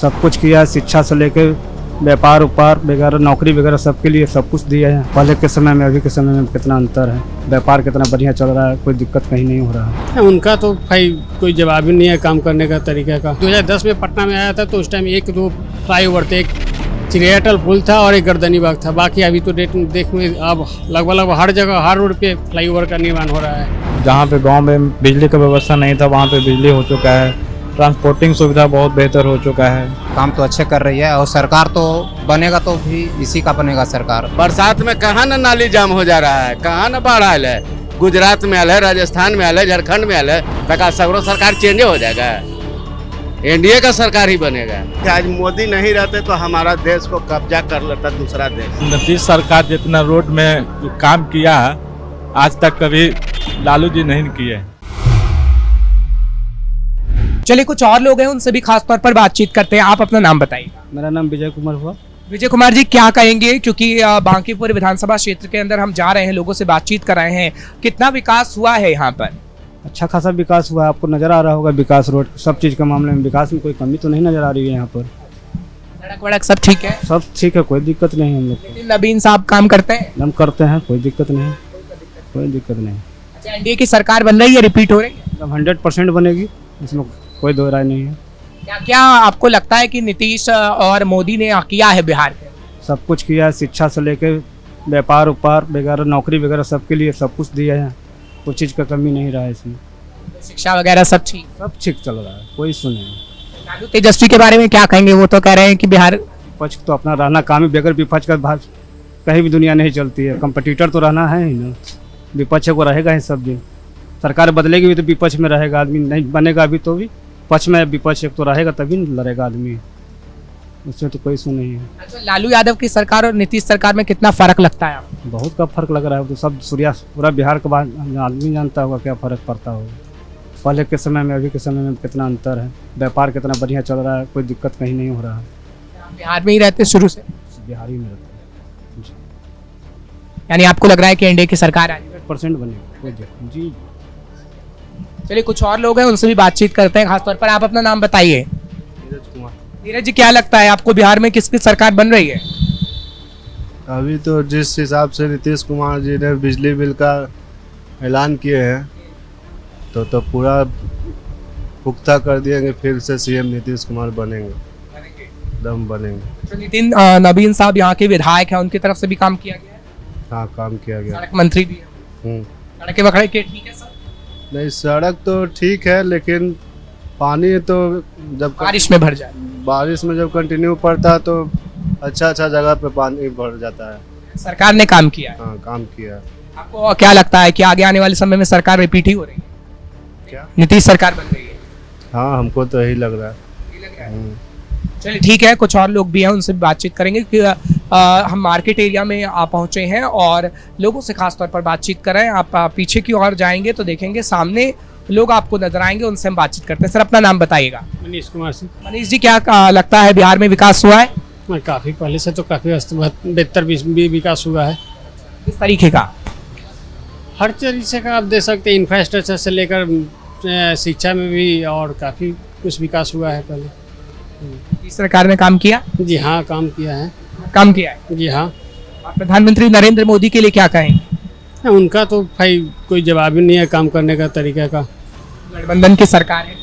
सब कुछ किया है, शिक्षा से लेकर व्यापार उपार वगैरह नौकरी वगैरह सबके लिए सब कुछ दिया है। पहले के समय में अभी के समय में कितना अंतर है, व्यापार कितना बढ़िया चल रहा है, कोई दिक्कत कहीं नहीं हो रहा है। उनका तो भाई कोई जवाब ही नहीं है काम करने का तरीका का। 2010 में पटना में आया था तो उस टाइम 1-2 फ्लाईओवर थे, एक चिड़ियाटल पुल था और एक गर्दनी बाग था। बाकी अभी तो देख में अब लगभग हर जगह हर रोड पे फ्लाईओवर का निर्माण हो रहा है। जहाँ पे गांव में बिजली का व्यवस्था नहीं था वहाँ पे बिजली हो चुका है, ट्रांसपोर्टिंग सुविधा बहुत बेहतर हो चुका है। काम तो अच्छे कर रही है और सरकार तो बनेगा तो भी इसी का बनेगा सरकार। बरसात में कहाँ न नाली जाम हो जा रहा है, कहाँ न बाढ़ आयल है। गुजरात में आयल है, राजस्थान में आयल है, झारखंड में आयल है। तक सगरों सरकार चेंज हो जाएगा, एनडीए का सरकार ही बनेगा। आज मोदी नहीं रहते तो हमारा देश को कब्जा कर लेता दूसरा देश। नीतीश सरकार जितना रोड में काम किया आज तक कभी लालू जी नहीं किए। चलिए कुछ और लोग हैं उनसे भी खास तौर पर बातचीत करते हैं। आप अपना नाम बताइए। मेरा नाम विजय कुमार हुआ। विजय कुमार जी, क्या कहेंगे, क्योंकि बांकीपुर विधानसभा क्षेत्र के अंदर हम जा रहे हैं, लोगों से बातचीत कर रहे हैं, कितना विकास हुआ है यहाँ पर? अच्छा खासा विकास हुआ है, आपको नज़र आ रहा होगा विकास। रोड सब चीज़ के मामले में विकास में कोई कमी तो नहीं नज़र आ रही है यहाँ पर। सड़क वड़क सब ठीक है? सब ठीक है, कोई दिक्कत नहीं है हम लोग को। नवीन साहब काम करते हैं? हम करते हैं, कोई दिक्कत नहीं, कोई दिक्कत नहीं। अच्छा, एनडीए की सरकार बन रही है, रिपीट हो रही है? 100% बनेगी, इसमें कोई दो राय नहीं है। क्या क्या आपको लगता है कि नीतीश और मोदी ने किया है बिहार में? सब कुछ किया है, शिक्षा से लेकर व्यापार उपार वगैरह नौकरी वगैरह सबके लिए सब कुछ दिया है, कोई चीज़ का कमी नहीं रहा है इसमें। शिक्षा वगैरह सब ठीक? सब ठीक चल रहा है, कोई इशू नहीं। लालू तेजस्वी के बारे में क्या कहेंगे? वो तो कह रहे हैं कि बिहार विपक्ष तो अपना रहना काम ही, बगैर विपक्ष का कहीं भी दुनिया नहीं चलती है। कंपटीटर तो रहना है ही ना, विपक्ष को रहेगा ही सब दिन। सरकार बदलेगी भी तो विपक्ष में रहेगा आदमी, नहीं बनेगा अभी तो भी पक्ष में विपक्ष एक तो रहेगा तभी लड़ेगा आदमी, उसमें तो कोई इशू नहीं है। अच्छा, लालू यादव की सरकार और नीतीश सरकार में कितना फर्क लगता है आपको? बहुत का फर्क लग रहा है, तो सब पूरा बिहार का आदमी जानता होगा क्या फ़र्क पड़ता होगा। पहले के समय में अभी के समय में कितना अंतर है, व्यापार कितना बढ़िया चल रहा है, कोई दिक्कत कहीं नहीं हो रहा है। बिहार में ही रहते शुरू से? बिहार ही में रहते हैं। यानी आपको लग रहा है कि एनडीए की सरकार आएगी? 100% बनेगी, कोई दिक्कत जी। चलिए कुछ और लोग हैं उनसे भी बातचीत करते हैं। खासतौर पर आप अपना नाम बताइए। नीरज जी, क्या लगता है आपको बिहार में किसकी सरकार बन रही है? अभी तो जिस हिसाब से नीतीश कुमार जी ने बिजली बिल का ऐलान किए हैं तो पूरा पुख्ता कर दिएंगे, फिर से सीएम नीतीश कुमार बनेंगे, दम बनेंगे। तो नितिन नवीन साहब यहाँ के विधायक हैं, उनकी तरफ से भी काम किया गया है? हाँ, काम किया गया। सड़क मंत्री भी है, सड़कें वगैरह के ठीक है सर? नहीं, सड़क तो ठीक है लेकिन पानी तो जब बारिश में भर जाए, बारिश में जब कंटिन्यू पड़ता है तो अच्छा जगह पे पानी भर जाता है। सरकार ने काम किया है? हाँ, काम किया है। आपको क्या लगता है कि आगे आने वाले समय में सरकार रिपीट ही हो रही है? क्या नीतीश सरकार बन रही है? हाँ, हमको तो यही लग रहा है। चलिए ठीक है, कुछ और लोग भी हैं उनसे भी बातचीत करेंगे कि हम मार्केट एरिया में पहुंचे हैं और लोगों से खास तौर पर बातचीत कर रहे हैं। आप पीछे की ओर जाएंगे तो देखेंगे सामने लोग आपको नजर आएंगे, उनसे हम बातचीत करते हैं। सर, अपना नाम बताइएगा। मनीष कुमार सिंह। मनीष जी, क्या लगता है बिहार में विकास हुआ है? काफ़ी पहले से तो काफ़ी बेहतर भी विकास हुआ है। किस तरीके का? हर तरीके का आप दे सकते हैं, इंफ्रास्ट्रक्चर से लेकर शिक्षा में भी, और काफ़ी कुछ विकास हुआ है पहले। इस सरकार ने काम किया? जी हाँ, काम किया है। काम किया है? जी हाँ। और प्रधानमंत्री नरेंद्र मोदी के लिए क्या कहेंगे? उनका तो भाई कोई जवाब ही नहीं है काम करने का तरीका का। गठबंधन की सरकार है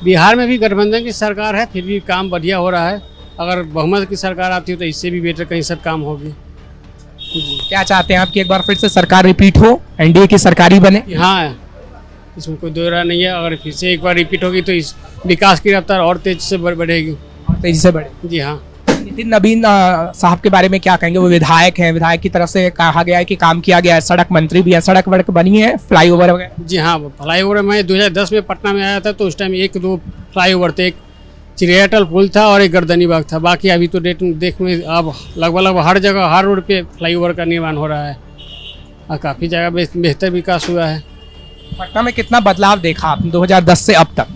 बिहार में भी, गठबंधन की सरकार है, फिर भी काम बढ़िया हो रहा है। अगर बहुमत की सरकार आती हो तो इससे भी बेटर कहीं सब काम होगी। क्या चाहते हैं आप कि एक बार फिर से सरकार रिपीट हो, एनडीए की सरकार ही बने? हाँ, इसमें कोई दो राय नहीं है। अगर फिर से एक बार रिपीट होगी तो इस विकास की रफ्तार और तेजी से बढ़ेगी। और तेजी से बढ़े? जी हाँ। नितिन नवीन साहब के बारे में क्या कहेंगे? वो विधायक हैं, विधायक की तरफ से कहा गया है कि काम किया गया है, सड़क मंत्री भी है, सड़क वड़क बनी है, फ्लाईओवर वगैरह? जी हाँ, फ्लाईओवर मैं 2010 में पटना में आया था तो उस टाइम 1-2 फ्लाईओवर थे, एक चिड़ियाटल पुल था और एक गर्दनी बाग था। बाकी अभी तो देख में अब लगभग हर जगह हर रोड पे फ्लाईओवर का निर्माण हो रहा है और काफ़ी जगह बेहतर विकास हुआ है। पटना में कितना बदलाव देखा आपने 2010 से अब तक?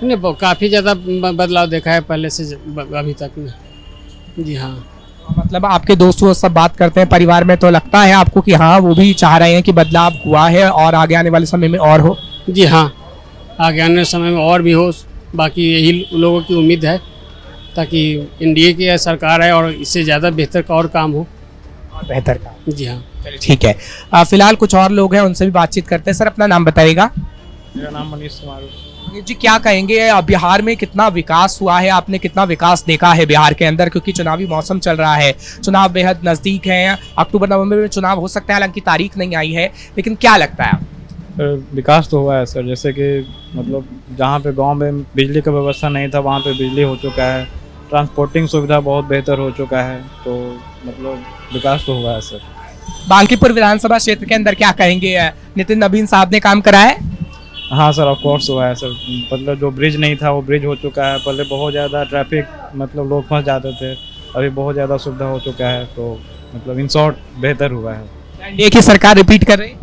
नहीं, काफ़ी ज़्यादा बदलाव देखा है पहले से अभी तक में। जी हाँ। मतलब आपके दोस्तों सब बात करते हैं परिवार में, तो लगता है आपको कि हाँ वो भी चाह रहे हैं कि बदलाव हुआ है और आगे आने वाले समय में और हो? जी हाँ, आगे आने वाले समय में और भी हो, बाकी यही लोगों की उम्मीद है। ताकि एनडीए की सरकार है और इससे ज़्यादा बेहतर का और काम हो। और बेहतर का। जी हाँ। चलिए ठीक है। फिलहाल कुछ और लोग हैं, उनसे भी बातचीत करते हैं। सर अपना नाम बताइएगा। मेरा नाम मनीष कुमार है। मनीष जी, क्या कहेंगे बिहार में कितना विकास हुआ है? आपने कितना विकास देखा है बिहार के अंदर, क्योंकि चुनावी मौसम चल रहा है, चुनाव बेहद नज़दीक है, अक्टूबर नवंबर में चुनाव हो सकता है, हालांकि तारीख नहीं आई है, लेकिन क्या लगता है? विकास तो हुआ है सर, जैसे कि मतलब जहाँ पे गांव में बिजली का व्यवस्था नहीं था वहाँ पे बिजली हो चुका है, ट्रांसपोर्टिंग सुविधा बहुत बेहतर हो चुका है, तो मतलब विकास तो हुआ है सर। बांकीपुर विधानसभा क्षेत्र के अंदर क्या कहेंगे? नितिन नवीन साहब ने काम करा है? हाँ सर, ऑफ कोर्स हुआ है सर। मतलब जो ब्रिज नहीं था वो ब्रिज हो चुका है। पहले बहुत ज़्यादा ट्रैफिक, मतलब लोग फंस जाते थे, अभी बहुत ज़्यादा सुविधा हो चुका है, तो मतलब इन शॉर्ट बेहतर हुआ है। एनडीए की सरकार रिपीट कर रही है?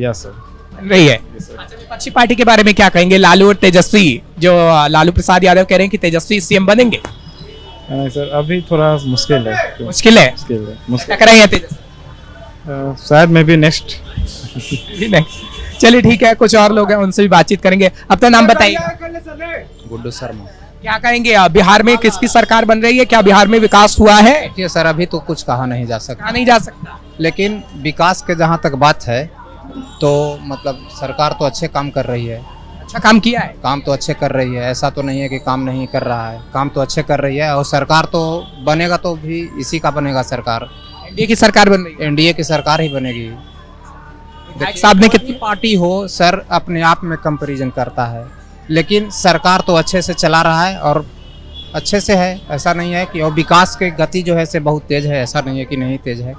यस सर, बन रही है। अच्छा, विपक्षी पार्टी के बारे में क्या कहेंगे? लालू और तेजस्वी, जो लालू प्रसाद यादव कह रहे हैं कि तेजस्वी सीएम बनेंगे। नहीं सर, अभी थोड़ा मुश्किल है। मुश्किल है? मुश्किल टकरा है तेजस्वी? शायद मे बी नेक्स्ट। चलिए ठीक है, कुछ और लोग हैं, उनसे भी बातचीत करेंगे। अपना नाम बताइए। गुड्डू शर्मा। क्या कहेंगे बिहार में किसकी सरकार बन रही है? क्या बिहार में विकास हुआ है? देखिए सर, अभी तो कुछ कहा नहीं जा सकता, कहा नहीं जा सकता। लेकिन विकास के जहाँ तक बात है तो मतलब सरकार तो अच्छे काम कर रही है। अच्छा काम किया है? काम तो अच्छे कर रही है, ऐसा तो नहीं है कि काम नहीं कर रहा है, काम तो अच्छे कर रही है। और सरकार तो बनेगा तो भी इसी का बनेगा सरकार, एनडीए की सरकार बन रही है। एनडीए की सरकार ही बनेगी। विधायक साहब ने कितनी पार्टी हो सर, अपने आप में कंपैरिजन करता है, लेकिन सरकार तो अच्छे से चला रहा है और अच्छे से है, ऐसा नहीं है कि। और विकास की गति जो है से बहुत तेज है, ऐसा नहीं है कि नहीं तेज है,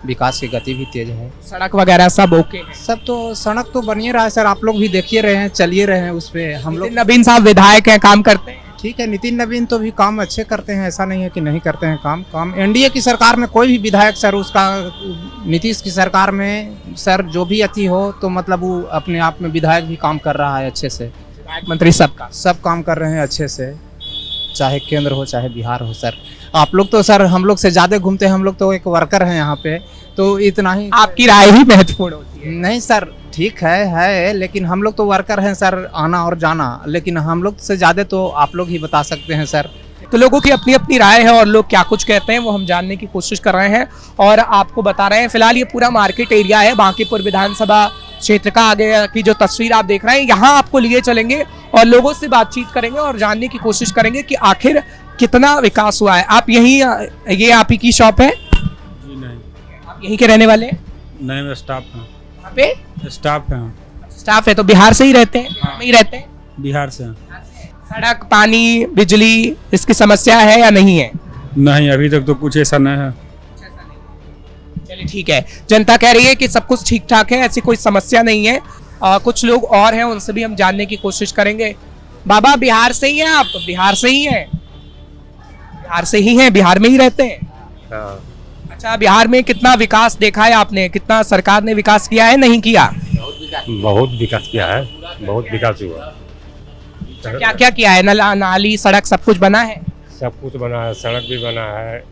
विकास की गति भी तेज है। सड़क वगैरह सब ओके है? सब तो सड़क तो बनिए रहा है सर, आप लोग भी देखिए रहे हैं, चलिए रहे हैं उस पे। हम लोग नितिन नवीन साहब विधायक हैं, काम करते हैं। ठीक है, नितिन नवीन तो भी काम अच्छे करते हैं, ऐसा नहीं है कि नहीं करते हैं काम। एनडीए की सरकार में कोई भी विधायक सर, उसका नीतीश की सरकार में सर जो भी अति हो तो मतलब वो अपने आप में विधायक भी काम कर रहा है अच्छे से। विधायक मंत्री सबका सब काम कर रहे हैं अच्छे से, चाहे केंद्र हो चाहे बिहार हो सर। आप लोग तो सर हम लोग से ज़्यादा घूमते हैं, हम लोग तो एक वर्कर हैं यहाँ पे, तो इतना ही। आपकी राय ही महत्वपूर्ण होती है। नहीं सर, ठीक है, लेकिन हम लोग तो वर्कर हैं सर, आना और जाना, लेकिन हम लोग से ज़्यादा तो आप लोग ही बता सकते हैं सर। तो लोगों की अपनी अपनी राय है और लोग क्या कुछ कहते हैं वो हम जानने की कोशिश कर रहे हैं और आपको बता रहे हैं। फिलहाल ये पूरा मार्केट एरिया है बांकीपुर विधानसभा क्षेत्र का। आगे की जो तस्वीर आप देख रहे हैं, यहाँ आपको लिए चलेंगे और लोगों से बातचीत करेंगे और जानने की कोशिश करेंगे कि आखिर कितना विकास हुआ है। आप यहीं, ये आप ही की शॉप है? जी नहीं। आप यहीं के रहने वाले हैं? नहीं, मैं स्टाफ हूँ। यहाँ पे स्टाफ है। स्टाफ है, तो बिहार से ही रहते हैं? में ही रहते हैं? बिहार से। सड़क, पानी, बिजली, इसकी समस्या है या नहीं है? नहीं, अभी तक तो कुछ ऐसा नहीं है। चलिए ठीक है, जनता कह रही है कि सब कुछ ठीक ठाक है, ऐसी कोई समस्या नहीं है। कुछ लोग और हैं, उनसे भी हम जानने की कोशिश करेंगे। बाबा बिहार से ही हैं आप? बिहार से ही हैं? बिहार से ही हैं, बिहार में ही रहते हैं? अच्छा, बिहार में कितना विकास देखा है आपने? कितना सरकार ने विकास किया है, नहीं किया? बहुत विकास किया है, बहुत विकास हुआ। क्या क्या किया है? नाली, सड़क सब कुछ बना है? सब कुछ बना है, सड़क भी बना है,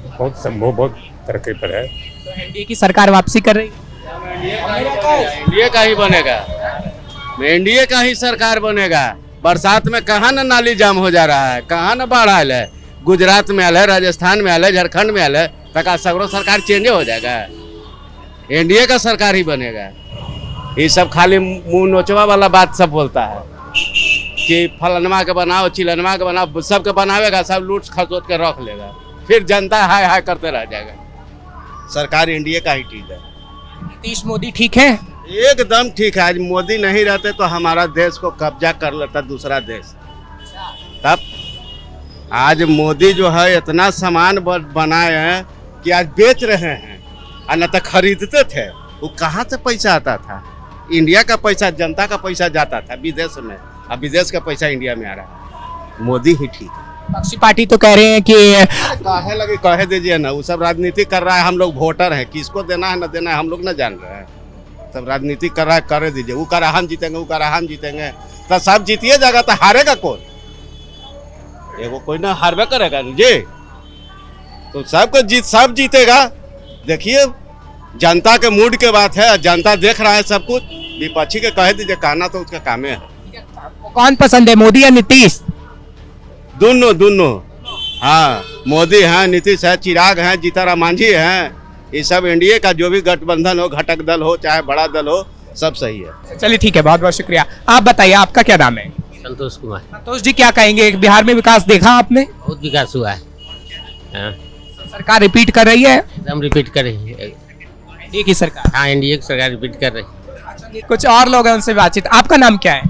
बहुत संभव, बहुत तरक्की पर है। तो एनडीए की सरकार वापसी कर रही है? एनडीए का ही बनेगा, एनडीए का ही सरकार बनेगा। बरसात में कहाँ न नाली जाम हो जा रहा है, कहाँ न बाढ़ आयल है। गुजरात में आयल है, राजस्थान में आयल है, झारखंड में आयल है, तक सगरों सरकार चेंज हो जाएगा। एनडीए का सरकार ही बनेगा। ये सब खाली मुंह नोचवा वाला बात सब बोलता है कि फलनमा के बनाओ, चिलनमा के बनाओ, सबके बनावेगा, सब लूट खसोट के रख लेगा, फिर जनता हाय हाय करते रह जाएगा। सरकार एनडीए का ही ठीक है। नीतीश मोदी ठीक है? एकदम ठीक है। आज मोदी नहीं रहते तो हमारा देश को कब्जा कर लेता दूसरा देश। तब आज मोदी जो है इतना सामान बनाए हैं कि आज बेच रहे हैं, और न तो खरीदते थे। वो कहाँ से पैसा आता था? इंडिया का पैसा, जनता का पैसा जाता था विदेश में, अब विदेश का पैसा इंडिया में आ रहा है। मोदी ही ठीक है। विपक्षी पार्टी तो कह रहे हैं कि काहे लगे, कहे दीजिए ना, वो सब राजनीति कर रहा है। हम लोग वोटर हैं, किसको देना है न देना है हम लोग न जान रहे हैं। सब राजनीति कर रहा है, करे दीजिए। वो करा हम जीतेंगे, वो करा हम जीतेंगे, तो सब जीतिए जाएगा, तो हारेगा कौन? एगो कोई ना हारवे करेगा जी, तो सबको सब जीतेगा। देखिए, जनता के मूड के बात है, जनता देख रहा है सब कुछ। विपक्षी के कह दीजिए, कहना तो उसका काम है। कौन पसंद है, मोदी या नीतीश? दोनों दोनों। हाँ, मोदी हैं, नीतीश है, चिराग हैं, जीताराम मांझी हैं, ये सब एनडीए का जो भी गठबंधन हो, घटक दल हो चाहे बड़ा दल हो, सब सही है। चलिए ठीक है, बहुत बहुत शुक्रिया। आप बताइए आपका क्या नाम है? संतोष कुमार। संतोष जी, क्या कहेंगे, बिहार में विकास देखा आपने? बहुत विकास हुआ है। हाँ, सरकार रिपीट कर रही है? हम रिपीट कर रहे हैं। एनडीए की सरकार। हाँ, एनडीए की सरकार रिपीट कर रही है। कुछ और लोग हैं, उनसे बातचीत। आपका नाम क्या है?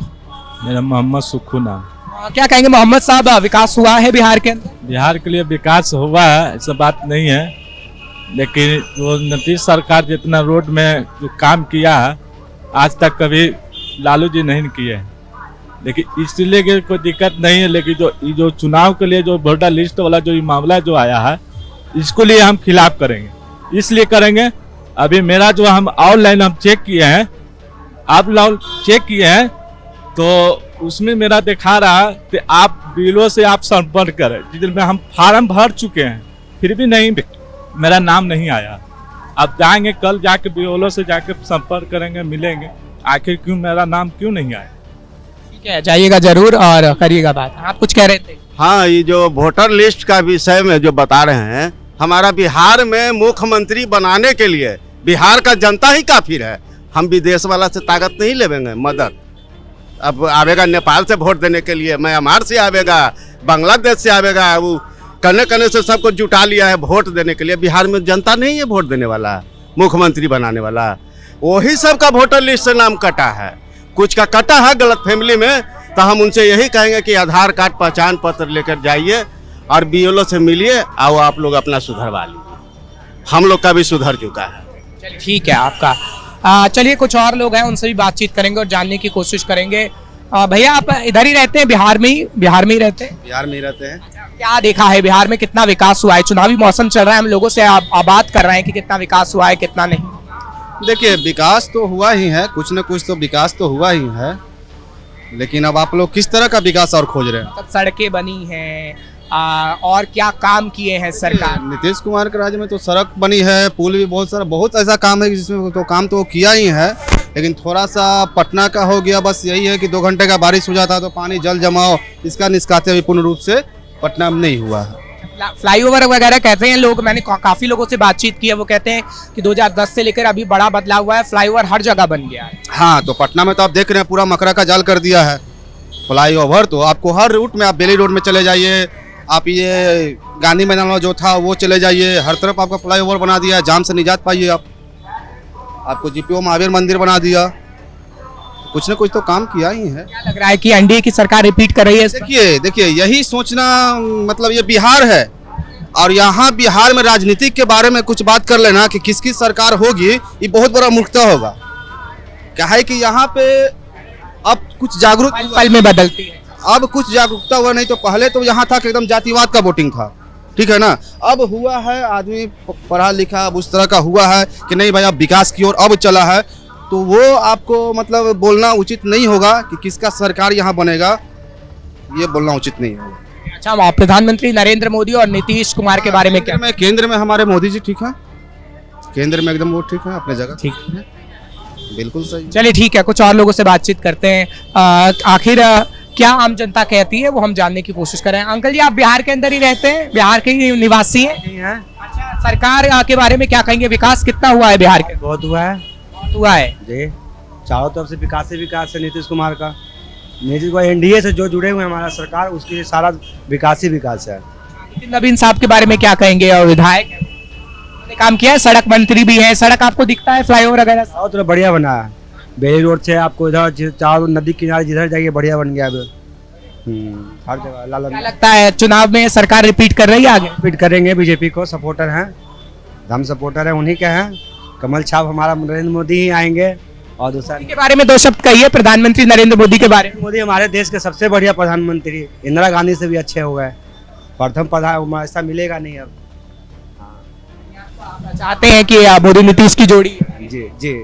मेरा मोहम्मद सुक्खू नाम। क्या कहेंगे मोहम्मद साहब, विकास हुआ है बिहार के अंदर? बिहार के लिए विकास हुआ है, ऐसा बात नहीं है, लेकिन जो नीतीश सरकार जितना रोड में जो काम किया है आज तक कभी लालू जी नहीं किए हैं। लेकिन इसलिए कि कोई दिक्कत नहीं है, लेकिन जो चुनाव के लिए जो वोटर लिस्ट वाला जो मामला जो आया है, इसको लिए हम खिलाफ करेंगे। इसलिए करेंगे, अभी मेरा जो हम ऑनलाइन हम चेक किए हैं, आप लोग चेक किए हैं, तो उसमें मेरा दिखा रहा कि आप बिलों से आप संपर्क करें, जिसमें हम फार्म भर चुके हैं, फिर भी नहीं मेरा नाम नहीं आया। अब जाएंगे, कल जाके बिलों से जाके संपर्क करेंगे, मिलेंगे, आखिर क्यों मेरा नाम क्यों नहीं आया। ठीक है, जाइएगा जरूर और करिएगा बात। आप कुछ कह रहे थे? हाँ, ये जो वोटर लिस्ट का विषय में जो बता रहे हैं, हमारा बिहार में मुख्यमंत्री बनाने के लिए बिहार का जनता ही काफी है। हम विदेश वाला से ताकत नहीं लेंगे मदद। अब आवेगा नेपाल से वोट देने के लिए, म्यांमार से आवेगा, बांग्लादेश से आवेगा, वो कने से सबको जुटा लिया है वोट देने के लिए। बिहार में जनता नहीं है वोट देने वाला, मुख्यमंत्री बनाने वाला। वही सब का वोटर लिस्ट से नाम कटा है, कुछ का कटा है गलत फैमिली में। तो हम उनसे यही कहेंगे कि आधार कार्ड, पहचान पत्र लेकर जाइए और बीएलओ से मिलिए, और आप लोग अपना सुधरवा लीजिए। हम लोग का भी सुधर चुका है। चलिए ठीक है आपका। चलिए कुछ और लोग हैं, उनसे भी बातचीत करेंगे और जानने की कोशिश करेंगे। भैया, आप इधर ही रहते हैं, बिहार में ही रहते हैं? बिहार में ही रहते हैं। क्या देखा है बिहार में, कितना विकास हुआ है? चुनावी मौसम चल रहा है, हम लोगों से बात कर रहे हैं कि कितना विकास हुआ है, कितना नहीं। देखिए, विकास तो हुआ ही है, कुछ न कुछ तो विकास तो हुआ ही है, लेकिन अब आप लोग किस तरह का विकास और खोज रहे हैं? सब सड़कें बनी हैं, और क्या काम किए हैं सरकार? नीतीश कुमार के राज्य में तो सड़क बनी है, पुल भी बहुत सारा, बहुत ऐसा काम है जिसमें तो काम तो किया ही है, लेकिन थोड़ा सा पटना का हो गया। बस यही है कि 2 घंटे का बारिश हो जाता तो पानी जल जमाव, इसका निष्कासन अभी पूर्ण रूप से पटना में नहीं हुआ है। फ्लाईओवर वगैरह कहते हैं लोग, मैंने काफी लोगों से बातचीत की है, वो कहते हैं कि 2010 से लेकर अभी बड़ा बदलाव हुआ है, फ्लाईओवर हर जगह बन गया है। हाँ, तो पटना में तो आप देख रहे हैं पूरा मकरा का जाल कर दिया है फ्लाईओवर। तो आपको हर रूट में, आप बेली रोड में चले जाइए, आप ये गांधी मैदान जो था वो चले जाइए, हर तरफ आपका फ्लाईओवर बना दिया है, जाम से निजात पाइए आप। आपको जीपीओ महावीर मंदिर बना दिया, कुछ न कुछ तो काम किया ही है। क्या लग रहा है कि एनडीए की सरकार रिपीट कर रही है? देखिए यही सोचना, मतलब ये बिहार है और यहाँ बिहार में राजनीति के बारे में कुछ बात कर लेना कि किसकी सरकार होगी, ये बहुत बड़ा मूर्खता होगा। क्या है कि यहाँ पे अब कुछ जागरूक पल में बदलती है, अब कुछ जागरूकता हुआ। नहीं तो पहले तो यहाँ था कि एकदम जातिवाद का वोटिंग था, ठीक है ना। अब हुआ है, आदमी पढ़ा लिखा अब उस तरह का हुआ है कि नहीं भाई अब विकास की ओर अब चला है, तो वो आपको मतलब बोलना उचित नहीं होगा कि किसका सरकार यहाँ बनेगा, ये बोलना उचित नहीं होगा। अच्छा, प्रधानमंत्री नरेंद्र मोदी और नीतीश कुमार के बारे में क्या? केंद्र में हमारे मोदी जी ठीक है, केंद्र में एकदम वो ठीक है, अपने जगह ठीक है, बिल्कुल सही। चलिए ठीक है, कुछ और लोगों से बातचीत करते हैं। आखिर क्या आम जनता कहती है वो हम जानने की कोशिश करें। अंकल जी, आप बिहार के अंदर ही रहते हैं, बिहार के ही निवासी हैं? अच्छा, सरकार के बारे में क्या कहेंगे, विकास कितना हुआ है बिहार के? बहुत हुआ है, हुआ है जी। चारों तरफ से विकास ही विकास है नीतीश कुमार का। नीतीश को एनडीए से जो जुड़े हुए हैं हमारा सरकार, उसके लिए सारा विकास ही विकास है। नवीन साहब के बारे में क्या कहेंगे, और विधायक ने काम किया है, सड़क मंत्री भी है, सड़क आपको दिखता है, फ्लाईओवर वगैरह चारों तरफ बढ़िया बना है। बेली रोड से आपको इधर चारों नदी किनारे जिधर जाइए बढ़िया बन गया। हर जगह लाल। क्या लगता है चुनाव में सरकार रिपीट कर रही है आगे? रिपीट करेंगे, बीजेपी को सपोर्टर हैं, हम सपोर्टर हैं, उन्हीं के हैं। कमल छाप हमारा नरेंद्र मोदी ही आएंगे। और दूसरा के बारे में 2 शब्द कहिए, प्रधानमंत्री नरेंद्र मोदी के बारे में। मोदी हमारे देश के सबसे बढ़िया प्रधानमंत्री, इंदिरा गांधी से भी अच्छे हो गए। प्रथम प्रधान ऐसा मिलेगा नहीं अब। चाहते हैं कि मोदी नीतीश की जोड़ी? जी जी।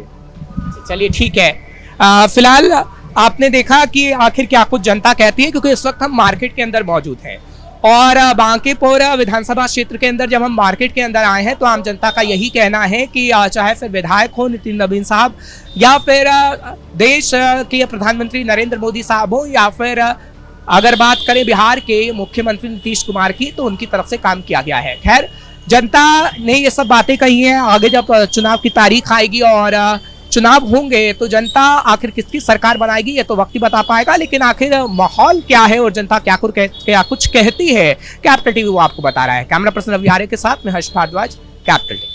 चलिए ठीक है। फिलहाल आपने देखा कि आखिर क्या कुछ जनता कहती है, क्योंकि इस वक्त हम मार्केट के अंदर मौजूद हैं और बांकीपुर विधानसभा क्षेत्र के अंदर जब हम मार्केट के अंदर आए हैं तो आम जनता का यही कहना है कि चाहे फिर विधायक हो नितिन नवीन साहब, या फिर देश के प्रधानमंत्री नरेंद्र मोदी साहब हो, या फिर अगर बात करें बिहार के मुख्यमंत्री नीतीश कुमार की, तो उनकी तरफ से काम किया गया है। खैर, जनता ने ये सब बातें कही हैं। आगे जब चुनाव की तारीख आएगी और चुनाव होंगे तो जनता आखिर किसकी सरकार बनाएगी ये तो वक्त ही बता पाएगा। लेकिन आखिर माहौल क्या है और जनता क्या कुछ कहती है, कैपिटल टीवी वो आपको बता रहा है। कैमरा पर्सन रवि आर्य के साथ में हर्ष भारद्वाज, कैपिटल टीवी।